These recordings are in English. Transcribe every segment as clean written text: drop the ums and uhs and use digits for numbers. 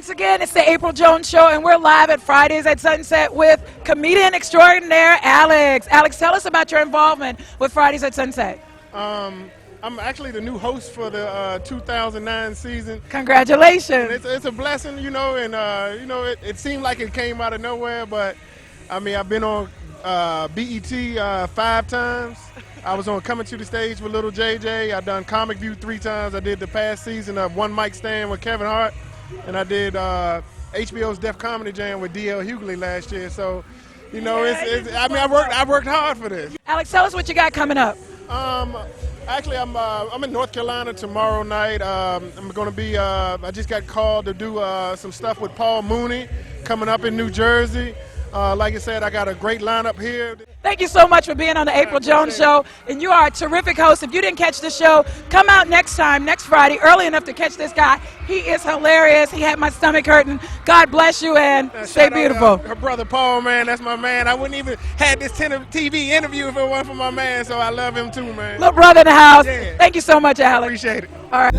Once again, it's the April Jones Show, and we're live at Fridays at Sunset with comedian extraordinaire Alex. Alex, tell us about your involvement with Fridays at Sunset. I'm actually the new host for the 2009 season. Congratulations. It's a blessing, you know, and it seemed like it came out of nowhere, but I mean, I've been on BET 5 times. I was on Coming to the Stage with Little JJ. I've done Comic View 3 times. I did the past season of One Mic Stand with Kevin Hart, and I did HBO's Def Comedy Jam with DL Hughley last year. So, you know, I worked hard for this. Alex, tell us what you got coming up. Actually, I'm in North Carolina tomorrow night. I'm going to be. I just got called to do some stuff with Paul Mooney coming up in New Jersey. Like I said, I got a great lineup here. Thank you so much for being on the April Jones Show. And you are a terrific host. If you didn't catch the show, come out next Friday, early enough to catch this guy. He is hilarious. He had my stomach hurting. God bless you, and stay beautiful. Her brother Paul, man, that's my man. I wouldn't even had this TV interview if it wasn't for my man, so I love him too, man. Little brother in the house. Yeah. Thank you so much, Alex. Appreciate it. All right.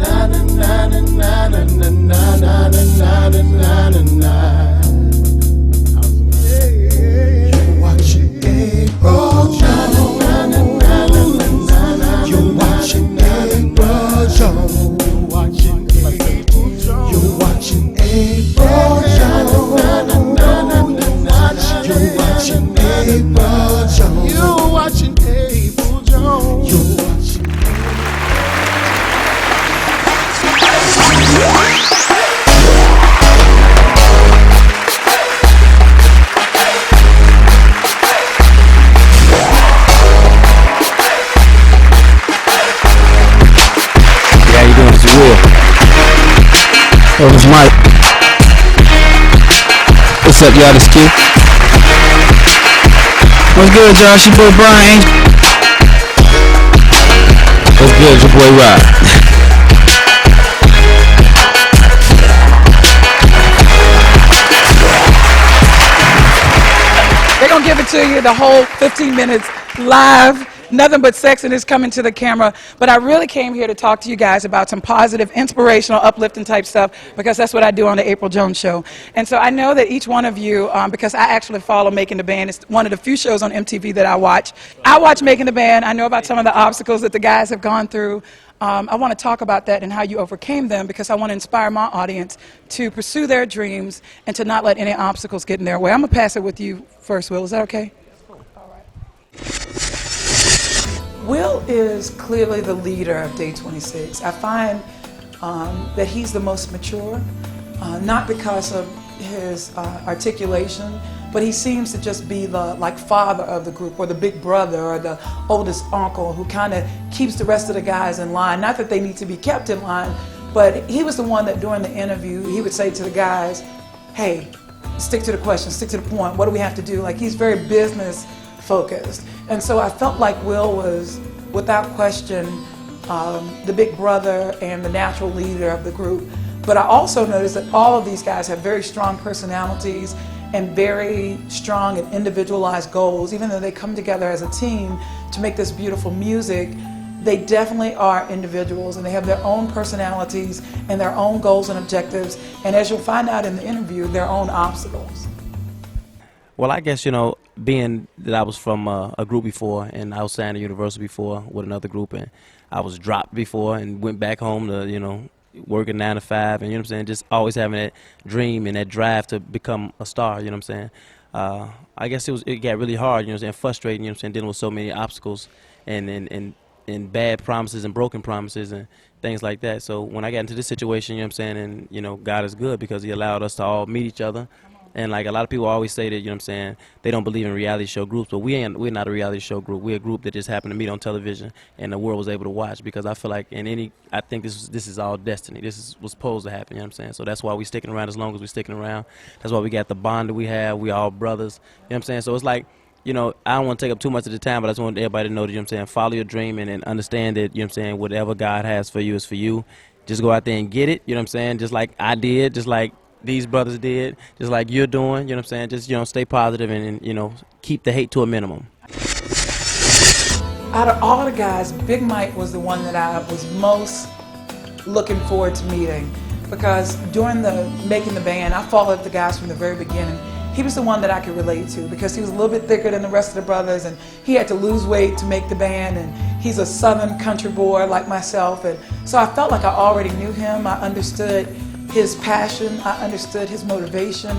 Oh, this Mike. What's up, y'all? This Q. What's good, y'all? It's your boy Brian. What's good? It's your boy Rod. They're going to give it to you the whole 15 minutes live. Nothing but sexiness coming to the camera. But I really came here to talk to you guys about some positive, inspirational, uplifting type stuff, because that's what I do on the April Jones Show. And so I know that each one of you, because I actually follow Making the Band. It's one of the few shows on MTV that I watch. I watch Making the Band. I know about some of the obstacles that the guys have gone through. I want to talk about that and how you overcame them, because I want to inspire my audience to pursue their dreams and to not let any obstacles get in their way. I'm going to pass it with you first, Will. Is that okay? All right. Will is clearly the leader of Day 26. I find that he's the most mature, not because of his articulation, but he seems to just be the father of the group, or the big brother, or the oldest uncle who kind of keeps the rest of the guys in line. Not that they need to be kept in line, but he was the one that during the interview, he would say to the guys, hey, stick to the question, stick to the point, what do we have to do? Like, he's very business focused. And so I felt like Will was, without question, the big brother and the natural leader of the group. But I also noticed that all of these guys have very strong personalities and very strong and individualized goals. Even though they come together as a team to make this beautiful music, they definitely are individuals, and they have their own personalities and their own goals and objectives, and as you'll find out in the interview, their own obstacles. Well, I guess, you know, being that I was from a group before, and I was signed to Universal before with another group, and I was dropped before and went back home to, you know, working 9 to 5, and, you know what I'm saying, just always having that dream and that drive to become a star, you know what I'm saying. I guess it got really hard, you know what I'm saying, frustrating, you know what I'm saying, dealing with so many obstacles and bad promises and broken promises and things like that. So when I got into this situation, you know what I'm saying, and, you know, God is good because he allowed us to all meet each other. And like a lot of people always say that, you know what I'm saying, they don't believe in reality show groups, but we're not a reality show group. We're a group that just happened to meet on television and the world was able to watch, because I feel like I think this is all destiny. This was supposed to happen, you know what I'm saying? So that's why we're sticking around as long as we're sticking around. That's why we got the bond that we have. We all brothers, you know what I'm saying? So it's like, you know, I don't want to take up too much of the time, but I just want everybody to know that, you know what I'm saying, follow your dream and understand that, you know what I'm saying, whatever God has for you is for you. Just go out there and get it, you know what I'm saying, just like I did, just like these brothers did, just like you're doing, you know what I'm saying? Just, you know, stay positive and, you know, keep the hate to a minimum. Out of all the guys, Big Mike was the one that I was most looking forward to meeting, because during the making the band, I followed the guys from the very beginning. He was the one that I could relate to because he was a little bit thicker than the rest of the brothers, and he had to lose weight to make the band, and he's a southern country boy like myself, and so I felt like I already knew him. I understood his passion, I understood his motivation,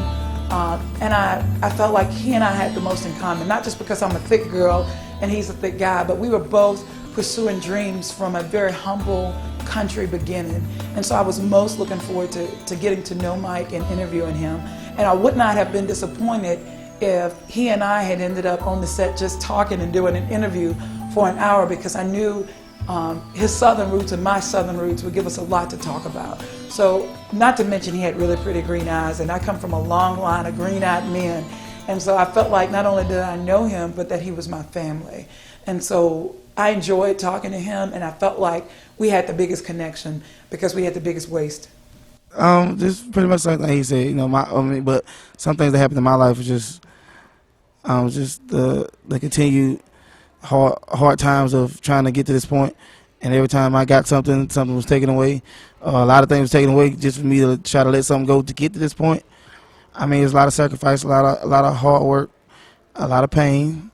and I felt like he and I had the most in common, not just because I'm a thick girl and he's a thick guy, but we were both pursuing dreams from a very humble country beginning. And so I was most looking forward to getting to know Mike and interviewing him. And I would not have been disappointed if he and I had ended up on the set just talking and doing an interview for an hour, because I knew his southern roots and my southern roots would give us a lot to talk about. So, not to mention he had really pretty green eyes, and I come from a long line of green-eyed men. And so I felt like not only did I know him, but that he was my family. And so I enjoyed talking to him, and I felt like we had the biggest connection because we had the biggest waist. Just pretty much something he said, you know. But some things that happened in my life was just the continued hard times of trying to get to this point. And every time I got something was taken away. A lot of things was taken away just for me to try to let something go to get to this point. I mean, it's a lot of sacrifice, a lot of hard work, a lot of pain,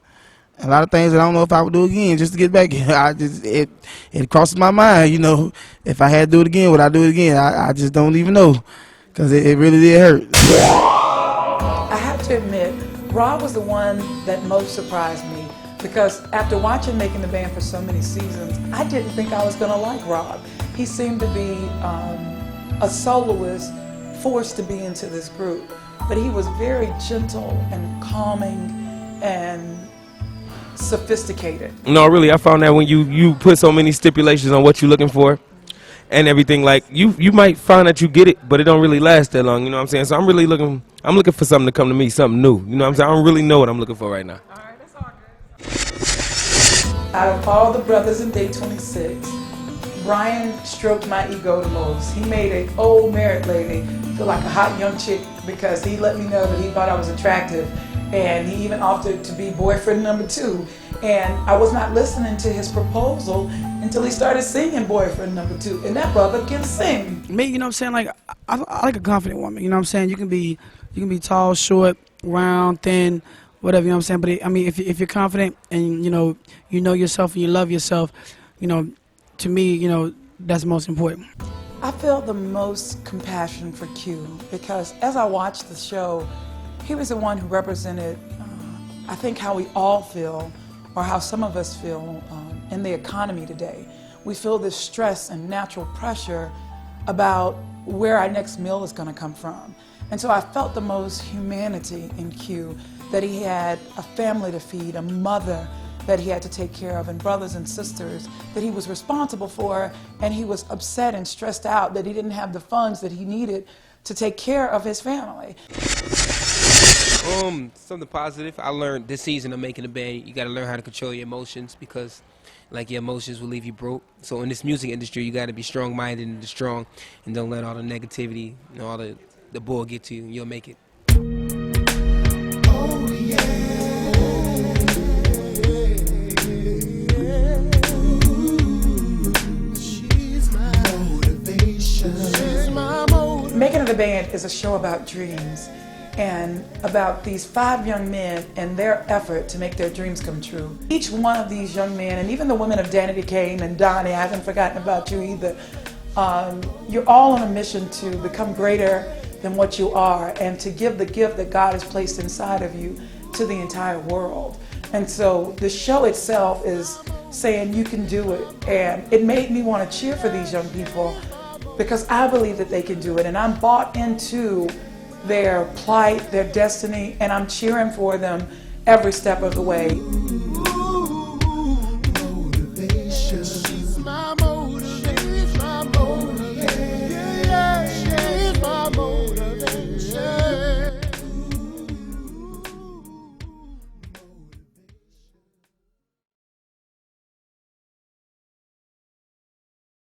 a lot of things that I don't know if I would do again just to get back. It crosses my mind, you know, if I had to do it again, would I do it again? I just don't even know, because it really did hurt. I have to admit, Rob was the one that most surprised me, because after watching Making the Band for so many seasons, I didn't think I was going to like Rob. He seemed to be a soloist forced to be into this group, but he was very gentle and calming and sophisticated. No, really, I found that when you put so many stipulations on what you're looking for and everything, like you might find that you get it, but it don't really last that long, you know what I'm saying? So I'm looking for something to come to me, something new, you know what I'm saying? I don't really know what I'm looking for right now. All right, that's all good. Out of all the brothers in Day 26, Brian stroked my ego the most. He made an old married lady feel like a hot young chick because he let me know that he thought I was attractive, and he even offered to be boyfriend number 2. And I was not listening to his proposal until he started singing boyfriend number 2. And that brother can sing. Me, you know what I'm saying? Like, I like a confident woman, you know what I'm saying? You can be tall, short, round, thin, whatever, you know what I'm saying? But I mean, if you're confident and you know yourself and you love yourself, you know, to me, you know, that's most important. I feel the most compassion for Q because as I watched the show, he was the one who represented, I think, how we all feel, or how some of us feel in the economy today. We feel this stress and natural pressure about where our next meal is going to come from. And so I felt the most humanity in Q, that he had a family to feed, a mother that he had to take care of, and brothers and sisters that he was responsible for, and he was upset and stressed out that he didn't have the funds that he needed to take care of his family. Something positive I learned this season of Making the Band. You got to learn how to control your emotions, because like your emotions will leave you broke. So in this music industry, you got to be strong-minded and strong, and don't let all the negativity and all the bull get to you, and you'll make it. Oh, yeah. She's my motivation. She's my motivation. Making of the Band is a show about dreams and about these 5 young men and their effort to make their dreams come true. Each one of these young men, and even the women of Danity Kane and Donnie, I haven't forgotten about you either, you're all on a mission to become greater than what you are and to give the gift that God has placed inside of you to the entire world. And so the show itself is saying you can do it, and it made me want to cheer for these young people because I believe that they can do it, and I'm bought into their plight, their destiny, and I'm cheering for them every step of the way.